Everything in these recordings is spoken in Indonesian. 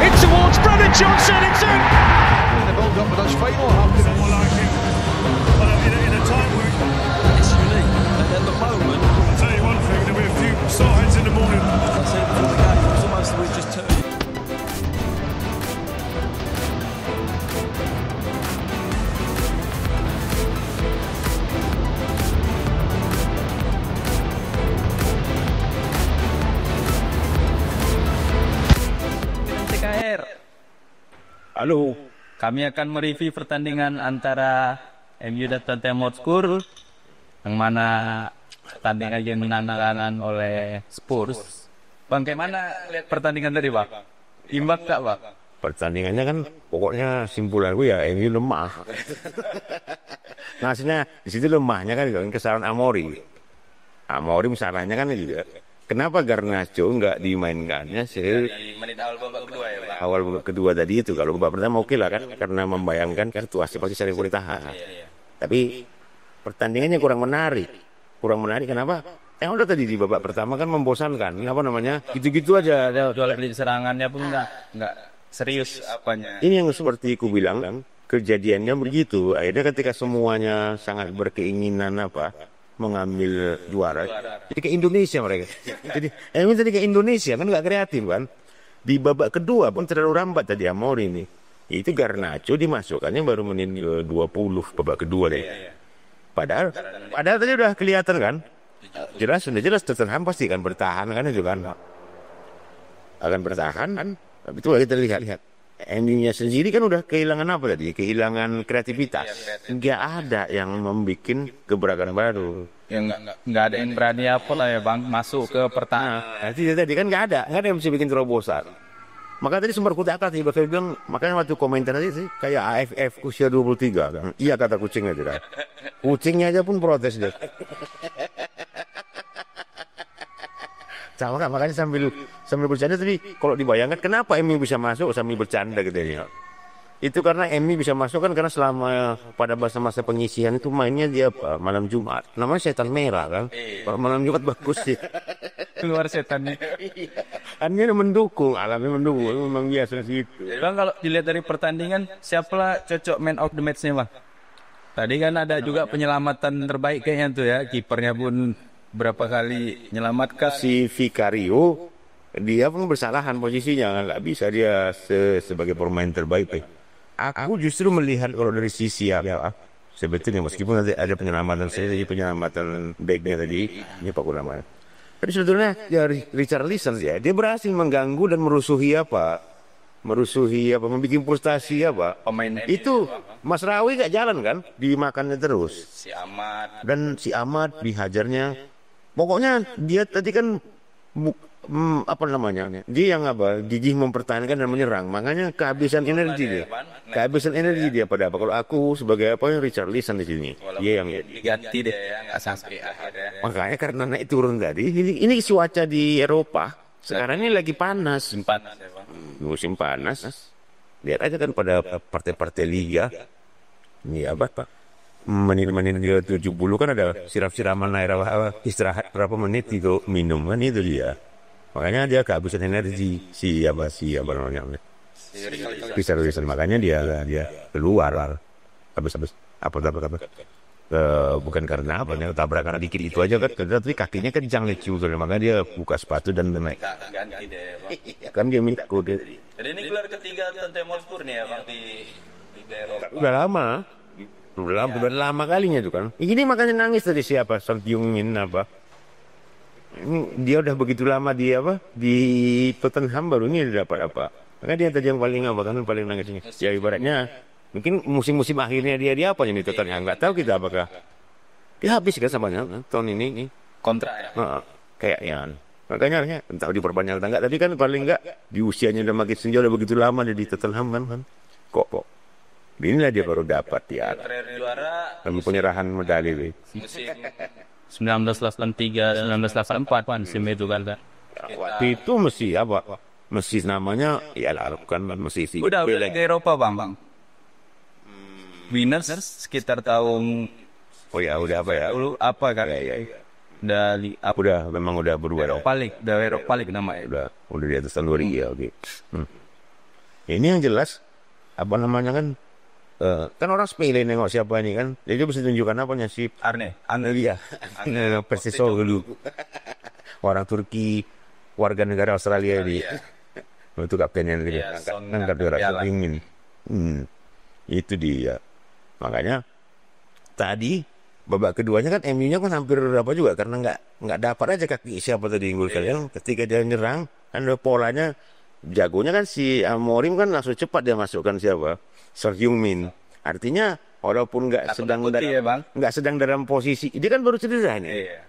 in towards Brennan Johnson. It's in. The build up with us final half. Someone like him. But in a time where It's unique, and at the moment, I'll tell you one thing, there'll be a few sore heads in the morning. as I said before the game, it was almost that we just turned. TKR. Halo. Kami akan mereview pertandingan antara MU dan Tottenham Hotspur, yang mana pertandingan yang menandakan oleh Spurs. Bang, kayak mana lihat pertandingan tadi, Bang? Imbang tak, Bang? Pertandingannya kan pokoknya simpulan gue ya MU lemah. Nah, hasilnya di situ lemahnya kan kesalahan Amori. Amori masalahnya kan juga kenapa Garnacho nggak dimainkannya Di menit awal babak kedua ya, Bang? awal babak kedua tadi itu. Kalau babak pertama oke lah kan, karena membayangkan kan situasi pasti saling boleh tahan. Tapi pertandingannya kurang menarik. Kenapa? Yang udah tadi di babak pertama kan membosankan. Apa namanya? Gitu-gitu aja. Soal serangannya pun nggak serius apanya. Ini yang seperti ku bilang, kejadiannya begitu. Akhirnya ketika semuanya sangat berkeinginan mengambil juara. Jadi ke Indonesia mereka. Jadi ini tadi ke Indonesia kan nggak kreatif kan. Di babak kedua pun terlalu rambat tadi Amori ini. Itu Garnacho dimasukkannya baru menit 20 babak kedua deh. Padahal tadi udah kelihatan kan. Sudah jelas Tottenham pasti akan bertahan kan itu kan. Akan bertahan kan. Tapi itu kita lihat. MU-nya sendiri kan udah kehilangan apa tadi? Kehilangan kreativitas. Nggak ada yang membuat gebrakan baru. Ya nggak ada yang berani apa lah ya, Bang, masuk ke pertahanan. Tadi kan nggak ada yang bisa bikin terobosan. Maka tadi sumber kutak tiba bilang, makanya waktu komentar tadi sih kayak AFF usia 23 kan. Iya kata kucingnya itu kan. Kucingnya aja pun protes dia. Sama kan, makanya sambil bercanda tadi kalau dibayangkan kenapa MU bisa masuk sambil bercanda gitu ya. Itu karena MU bisa masuk kan karena selama pada masa-masa pengisian itu mainnya dia malam Jumat. Namanya setan merah kan. Kalau malam Jumat bagus sih. Keluar setannya. Alamnya mendukung, memang biasa gitu. Bang, kalau dilihat dari pertandingan, siapalah cocok man of the match-nya, Bang? Tadi kan ada juga penyelamatan terbaik kayaknya tuh ya, kipernya pun berapa kali menyelamatkan. Si Vicario, dia pun bersalahan posisinya, nggak bisa dia sebagai pemain terbaik. Aku justru melihat kalau dari sisi sebetulnya meskipun ada penyelamatan backnya tadi, ini Pak Kurama. Tapi sebetulnya ya Richarlison ya, dia berhasil mengganggu dan merusuhi membuat frustasi Pemain itu Mas Rawi gak jalan kan, dimakannya terus. Si Ahmad dihajarnya. Pokoknya dia tadi kan dia yang gigih mempertahankan dan menyerang, makanya kehabisan energi dia pada kalau aku sebagai Richarlison di sini dia yang diganti deh ya, nggak sampai akhir ya. Makanya karena naik turun tadi ini cuaca di Eropa sekarang ini lagi panas, musim panas. Lihat aja kan pada partai-partai liga ini menit-menit 70 kan ada siram-siraman air istirahat berapa menit itu minum kan itu dia. Makanya dia kehabisan energi si Richarlison, makanya dia keluar habis bukan karena tabrakan dikit itu aja kan, tapi kakinya kencang lecu makanya dia buka sepatu dan naik kan dia minta kode. Jadi ini gelar ketiga Tottenham Hotspur nih ya, Bang, di Eropa. Udah lama kalinya tuh kan. Ini makanya nangis tadi siapa? Son Heung-min Ini dia udah begitu lama di Tottenham baru ini dapat apa? Makanya dia tadi yang paling nangisnya. Ya ibaratnya mungkin musim-musim akhirnya dia apa nih Tottenham, nggak tahu kita apakah dia habis kan samanya tahun ini kontrak ya. Kayaknya. Makanya entah diperpanjang atau enggak, tapi kan paling enggak di usianya udah makin senja, udah begitu lama dia di Tottenham kan. Kok inilah dia baru dapat ya. Terakhir juara Penyerahan medali musim 1983 1984 musim itu kan. Waktu itu mesti namanya ya kan mesti sih. Udah ke Eropa bang. Winners sekitar tahun udah dulu apa kan? Ya. Udah Memang udah berubah. Eropa League namanya. Udah di atas tahun 2000 ya, oke. Ini yang jelas apa namanya kan orang sepele nengok siapa ini kan. Jadi dia bisa tunjukkan apanya si Arne. Iya. Persiso dulu. Orang Turki warga negara Australia dia. Itu kaptennya dia. Angkat dia ingin. Itu dia. Makanya tadi babak keduanya kan MU-nya kan hampir apa juga karena nggak dapat aja kaki siapa tadi unggul kalian. Ketika dia nyerang kan polanya jagonya kan si Amorim kan langsung cepat dia masukkan siapa Son Heung-min. Artinya walaupun nggak sedang dalam posisi dia kan baru cedera ini.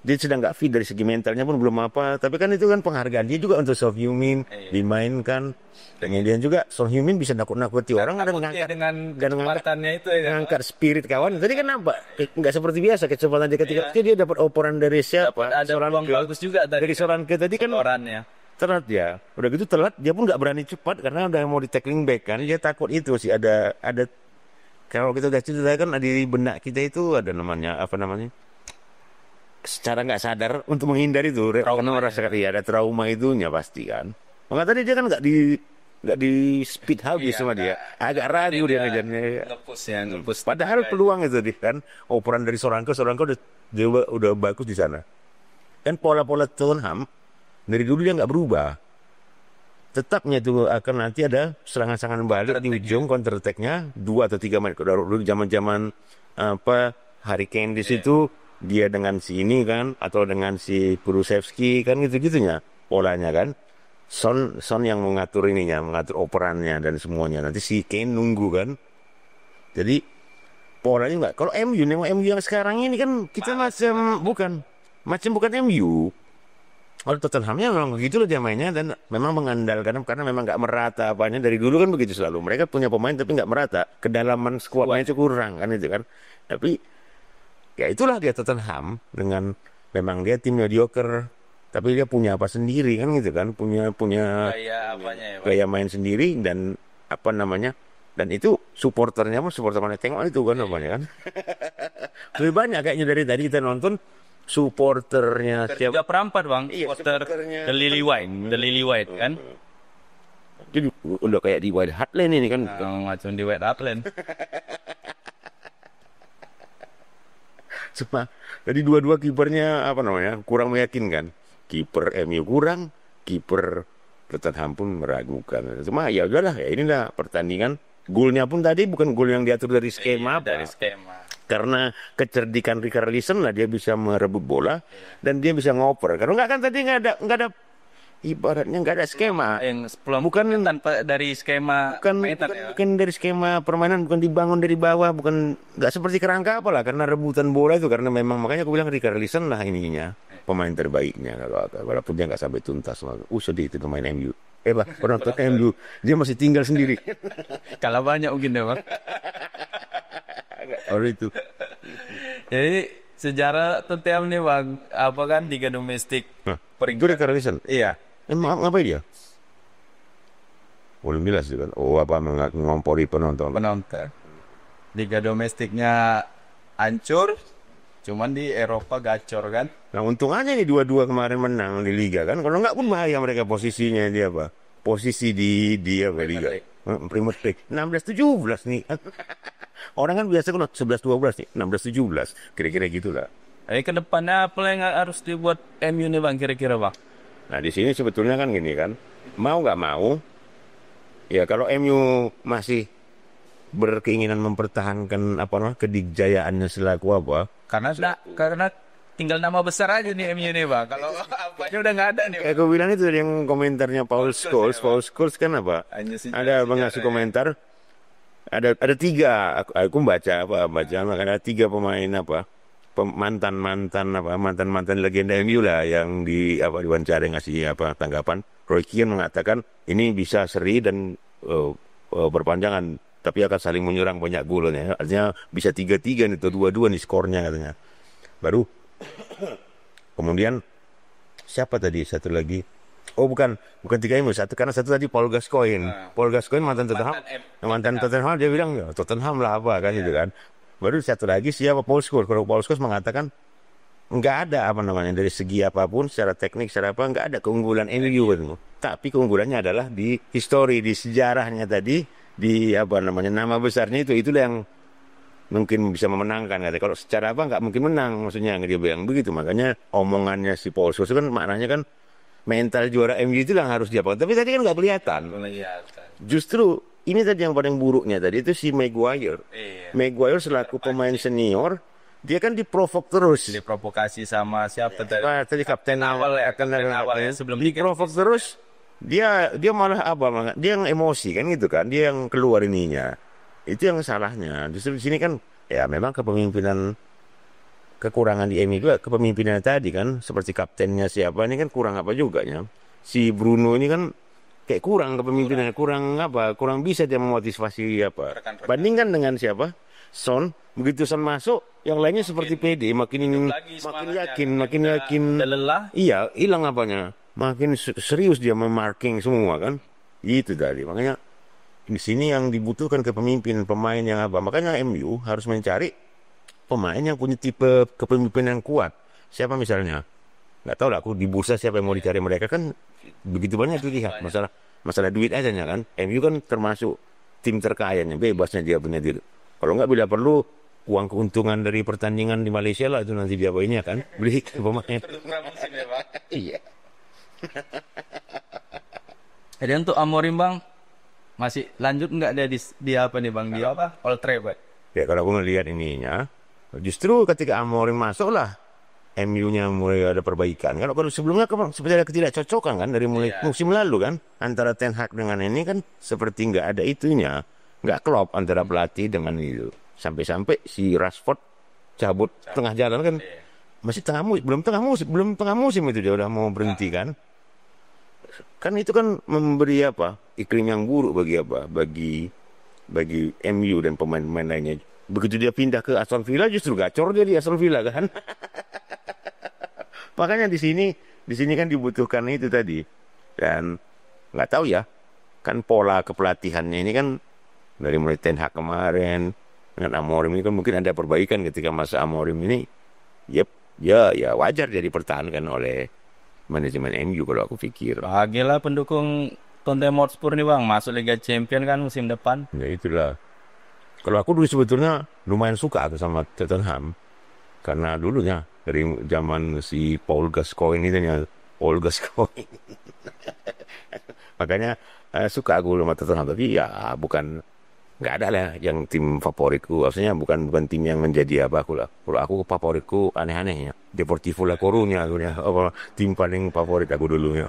Dia sedang nggak fit dari segi mentalnya pun belum apa. Tapi kan itu kan penghargaan dia juga untuk Son Heung-min dimainkan. Kemudian juga Son Heung-min bisa nakut-nakuti orang ada mengangkat dengan kecepatannya itu mengangkat spirit kawan. Tadi kan nampak nggak seperti biasa kecepatan dia ketika dia dapat operan dari siapa? Ada peluang bagus juga dari Solanke tadi kan orannya. Telat ya, udah gitu telat dia pun nggak berani cepat karena udah mau di tackling back kan dia takut itu sih ada kalau kita udah cerita kan di benak kita itu ada namanya apa namanya secara nggak sadar untuk menghindari itu karena merasakan ada trauma itunya pasti kan. Maka tadi dia kan nggak di speed habis sama dia agak ragu dia ngejarnya ngepus. Padahal peluang itu kan operan dari Solanke udah bagus di sana kan pola-pola Tottenham dari dulu dia nggak berubah. Tetapnya itu akan nanti ada serangan-serangan balik di ujung counter attack-nya 2 atau 3 menit. Dulu zaman-zaman Harry Kane di situ dia dengan si ini kan atau dengan si Kulusevski kan gitu-gitunya polanya kan. Son yang mengatur mengatur operannya dan semuanya. Nanti si Kane nunggu kan. Jadi polanya enggak. Kalau MU yang sekarang ini kan kita bukan MU. Kalau Tottenhamnya memang begitu loh dia mainnya dan memang mengandalkan karena memang nggak merata apanya dari dulu kan begitu selalu. Mereka punya pemain tapi nggak merata, kedalaman skuadnya itu kurang kan itu kan. Tapi ya itulah dia Tottenham dengan memang dia tim mediocre tapi dia punya apa sendiri kan gitu kan, punya gaya main sendiri dan apa namanya dan itu supporternya mana tengok itu kan namanya kan. Lebih banyak kayaknya dari tadi kita nonton supporternya siapa? 3/4 bang, supporter The Lily White kan? Jadi udah kayak di White Hart Lane ini kan? Macam di White Hart Lane. Jadi dua-dua kipernya apa namanya kurang meyakinkan. Kiper MU kurang, kiper Tottenham pun meragukan. Cuma ya udahlah ya inilah pertandingan. Golnya pun tadi bukan gol yang diatur dari skema. Karena kecerdikan Richarlison lah dia bisa merebut bola dan dia bisa ngoper. Kalau nggak kan tadi nggak ada ibaratnya nggak ada skema. Bukan tanpa dari skema bukan dari skema permainan, bukan dibangun dari bawah, bukan nggak seperti kerangka apalah karena rebutan bola itu karena memang makanya aku bilang Richarlison lah ininya pemain terbaiknya walaupun dia nggak sampai tuntas. Sedih itu pemain MU. Penonton MU dia masih tinggal sendiri. Kalah banyak mungkin deh bang. Itu. Jadi sejarah Tottenham nih bang, apa kan liga domestik? Itu Richarlison. Iya. Ngapain dia? Belum jelas kan. Apa mengompori penonton. Liga domestiknya hancur, cuman di Eropa gacor kan. Nah untung aja nih dua-dua kemarin menang di liga kan. Kalau nggak pun bahaya mereka posisinya dia apa? Posisi di liga. Premier League 16-17 nih. Orang kan biasa kalau 11-12 nih, 16-17, kira-kira gitulah. Ke depannya apa yang harus dibuat MU nih bang, kira-kira bang? Nah di sini sebetulnya kan gini kan, mau nggak mau, ya kalau MU masih berkeinginan mempertahankan kedikjayaannya selaku apa? Karena tinggal nama besar aja nih MU nih bang. Kalau apanya udah nggak ada nih. Kayak aku bilang itu yang komentarnya Paul Scholes kan apa? Ada mengasih komentar. Ada 3 aku baca makanya ada 3 pemain mantan legenda MU lah yang diwawancara ngasih tanggapan. Roy Keane mengatakan ini bisa seri dan berpanjangan tapi akan saling menyerang banyak golnya. Artinya bisa 3-3 nih atau 2-2 nih skornya katanya. Baru kemudian siapa tadi satu lagi? Bukan 3 MU, karena satu tadi Paul Gascoigne. Paul Gascoigne mantan Tottenham dia bilang ya Tottenham lah apa kan gitu kan. Baru satu lagi siapa Paul Scholes. Kalau Paul Scholes mengatakan nggak ada apa namanya dari segi apapun secara teknik secara apa nggak ada keunggulan MU gitu. Tapi keunggulannya adalah di histori, di sejarahnya tadi, di apa namanya nama besarnya itulah yang mungkin bisa memenangkan. Kalau secara apa nggak mungkin menang, maksudnya dia bilang begitu. Makanya omongannya si Paul Scholes kan maknanya kan mental juara MU itu yang harus diapakan. Tapi tadi kan nggak kelihatan. Justru ini tadi yang paling buruknya tadi itu si Maguire. Maguire selaku pemain senior, dia kan diprovok terus. Diprovokasi sama siapa tadi? Tadi kapten awal ya, sebelum diprovok terus. Dia malah apa? Dia yang emosi kan gitu kan. Dia yang keluar ininya. Itu yang salahnya. Justru di sini kan ya memang kekurangan di MU juga kepemimpinan tadi kan, seperti kaptennya siapa ini kan kurang apa juga ya. Si Bruno ini kan kayak kurang kepemimpinannya, kurang bisa dia memotivasi apa. Bandingkan dengan siapa? Son, begitu Son masuk, yang lainnya seperti PD, makin yakin. Lelah. Iya, hilang apanya. Makin serius dia memarking semua kan. Itu tadi. Makanya di sini yang dibutuhkan kepemimpinan pemain yang apa. Makanya MU harus mencari pemain yang punya tipe kepemimpinan yang kuat. Siapa misalnya? Nggak tahu lah aku di bursa siapa yang mau dicari mereka kan begitu banyak tuh lihat. Masalah duit aja kan. MU kan termasuk tim terkayanya, bebasnya dia punya duit. Kalau nggak bila perlu uang keuntungan dari pertandingan di Malaysia lah itu nanti dia ini kan beli pemain. Iya. Jadi untuk Amorim bang masih lanjut nggak dia apa nih bang? Dia apa? Old Trafford. Ya kalau aku ngelihat ininya, justru ketika Amorim masuk lah MU-nya mulai ada perbaikan. Kalau sebelumnya seperti ada ketidakcocokan kan dari mulai musim lalu kan antara Ten Hag dengan ini kan seperti nggak ada itunya. Nggak klop antara pelatih dengan itu. Sampai-sampai si Rashford cabut tengah jalan kan. Masih belum tengah musim itu dia udah mau berhenti kan. Kan itu kan memberi apa? Iklim yang buruk bagi MU dan pemain-pemain lainnya. Begitu dia pindah ke Aston Villa justru gacor dia di Aston Villa kan. Makanya di sini kan dibutuhkan itu tadi. Dan nggak tahu ya. Kan pola kepelatihannya ini kan dari mulai Ten Hag kemarin dengan Amorim ini kan mungkin ada perbaikan ketika masa Amorim ini. Ya wajar dia dipertahankan oleh manajemen MU kalau aku pikir. Bahagialah pendukung Tottenham Hotspur nih bang, masuk Liga Champions kan musim depan. Ya itulah. Kalau aku dulu sebetulnya lumayan suka aku sama Tottenham. Karena dulunya dari zaman si Paul Gascoigne itu ya, Paul Gascoigne. Makanya suka aku sama Tottenham, tapi ya nggak ada lah yang tim favoritku. Maksudnya bukan tim yang menjadi apa aku lah. Kalau aku favoritku aneh-aneh ya. Deportivo La Coruña aku ya. Tim paling favorit aku dulu ya.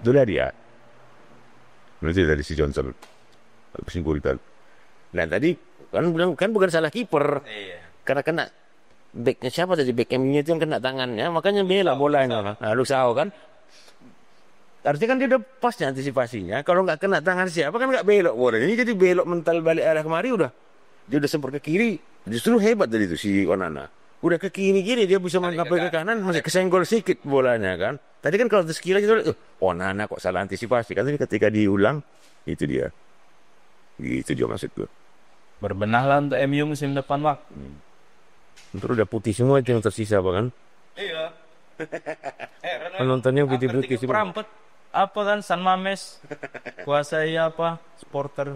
Itulah dia. Nanti dari si Johnson. Kesimpulan. Dan tadi kan bilang kan bukan salah kiper. Karena kena backnya siapa tadi, back MU-nya itu yang kena tangannya, makanya bela bolanya. Nah, Luksao kan. Artinya kan dia udah pasnya antisipasinya. Kalau nggak kena tangan siapa kan nggak belok. Wah, ini jadi belok mental balik arah kemari udah. Dia udah sempat ke kiri. Justru hebat tadi itu si Onana. Udah ke kiri dia bisa mencapai ke kanan masih kesenggol sedikit bolanya kan. Tadi kan kalau sekilas itu Onana kok salah antisipasi kan, tapi ketika diulang itu dia. Gitu dia maksud gue. Berbenahlah untuk MU musim depan Mak. Ntar udah putih semua itu yang tersisa kan. Iya. Penontonnya putih-putih sih. Perampet apa kan San Mames kuasai apa supporter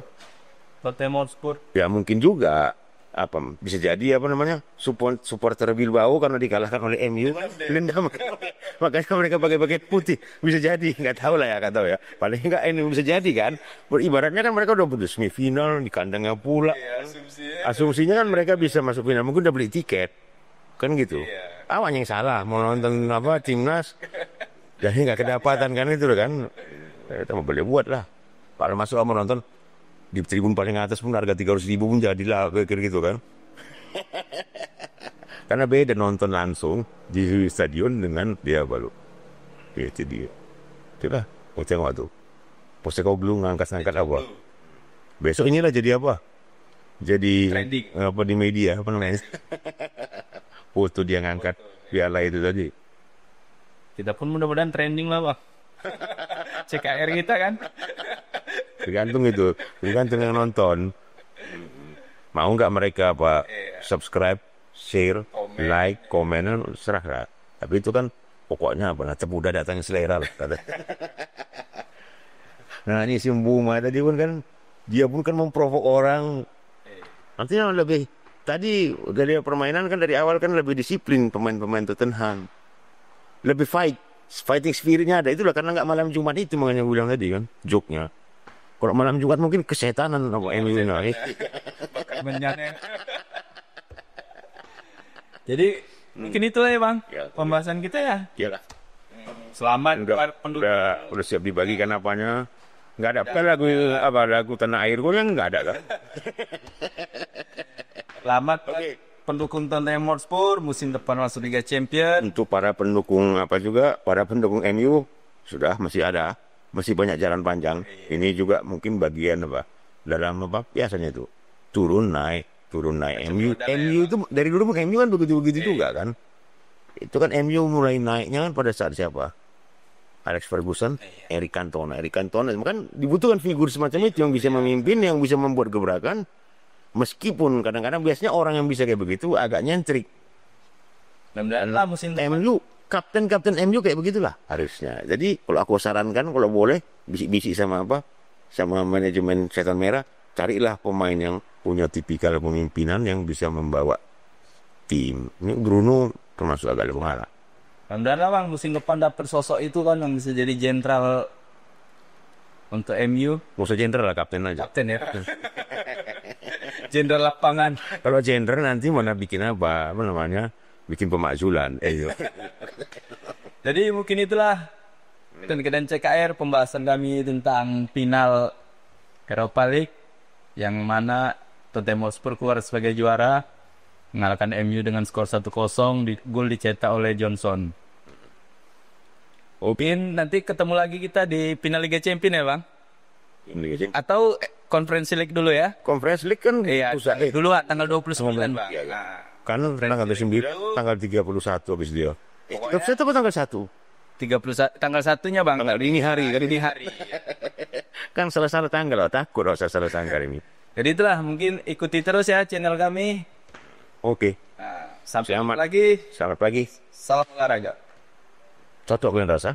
Tottenham Hotspur. Ya mungkin juga bisa jadi supporter Bilbao karena dikalahkan oleh MU dendam. Makanya mereka pakai putih, bisa jadi, nggak tahu lah ya, paling nggak ini bisa jadi kan. Beribaratnya kan mereka udah putus semifinal di kandangnya pula. Asumsinya kan mereka bisa masuk final, mungkin udah beli tiket kan gitu. Awalnya yang salah mau nonton timnas jadi nggak kedapatan kan itu kan. Kita mau boleh buat lah. Kalau masuk mau nonton di tribun paling atas pun harga 300.000 pun jadilah kayak gitu kan. Karena beda nonton langsung di stadion dengan dia baru. Itu dia. Itulah. Mau tengok tuh. Postecoglou ngangkat apa. Besok inilah jadi apa? Jadi trending. Apa di media apa namanya? Foto dia ngangkat piala itu tadi. Kita pun mudah-mudahan trending lah Bang. CKR kita kan. Tergantung yang nonton. Mau nggak mereka subscribe, share, like, komen, serah lah. Tapi itu kan pokoknya apa? Nah, temuda datang selera lah. Kata. Nah ini si Mbuma tadi pun kan dia pun kan memprovok orang. Nantinya lebih tadi dari permainan kan dari awal kan lebih disiplin pemain-pemain Tottenham. Lebih fighting spiritnya ada itulah karena nggak malam Jumat itu makanya bilang tadi kan joke-nya. Kalau malam Jumat mungkin kesetanan apa MU ini. Jadi mungkin itulah ya Bang Ya. pembahasan kita ya. Iyalah. Selamat penduduk. Udah siap dibagikan apanya. Nggak ada kan lagu tanah air gue yang nggak ada kan. Selamat pendukung Tottenham Hotspur musim depan masuk Liga Champions. Untuk para pendukung para pendukung MU sudah masih banyak jalan panjang. Ini juga mungkin bagian dalam biasanya itu turun naik. MU itu dari dulu MU kan begitu juga kan. Itu kan MU mulai naiknya kan pada saat siapa? Alex Ferguson, Eric Cantona kan dibutuhkan figur semacam itu yang bisa memimpin, yang bisa membuat gebrakan. Meskipun kadang-kadang biasanya orang yang bisa kayak begitu agak nyentrik. Mudah-mudahan musim depan. MU, kapten MU kayak begitulah harusnya. Jadi kalau aku sarankan kalau boleh bisik-bisik sama manajemen Setan Merah, carilah pemain yang punya tipikal pemimpinan yang bisa membawa tim. Ini Bruno termasuk agak lebih mengalah. Mudah-mudahan Bang musim depan dapat sosok itu kan yang bisa jadi jenderal untuk MU. Nggak usah jenderal lah, kapten aja. Kapten ya. Jenderal lapangan. Kalau jenderal nanti mana bikin apa namanya? Bikin pemakzulan. Jadi mungkin itulah dan CKR pembahasan kami tentang final Europa League yang mana Tottenham Hotspur keluar sebagai juara mengalahkan MU dengan skor 1-0 gol dicetak oleh Johnson. Mungkin nanti ketemu lagi kita di final Liga Champions ya Bang? Atau Conference League dulu ya? Conference League kan pusat dulu tanggal 29 Bang. Iya, kan tanggal 9, tanggal 31 habis dia. Satu apa tanggal 1? Tanggal 1-nya Bang. Tanggal dini hari. Kan salah tanggal, takut salah tanggal ini. Jadi itulah mungkin ikuti terus ya channel kami. Oke. Sampai jumpa lagi. Selamat pagi. Salam olahraga. Cocok kan rasa?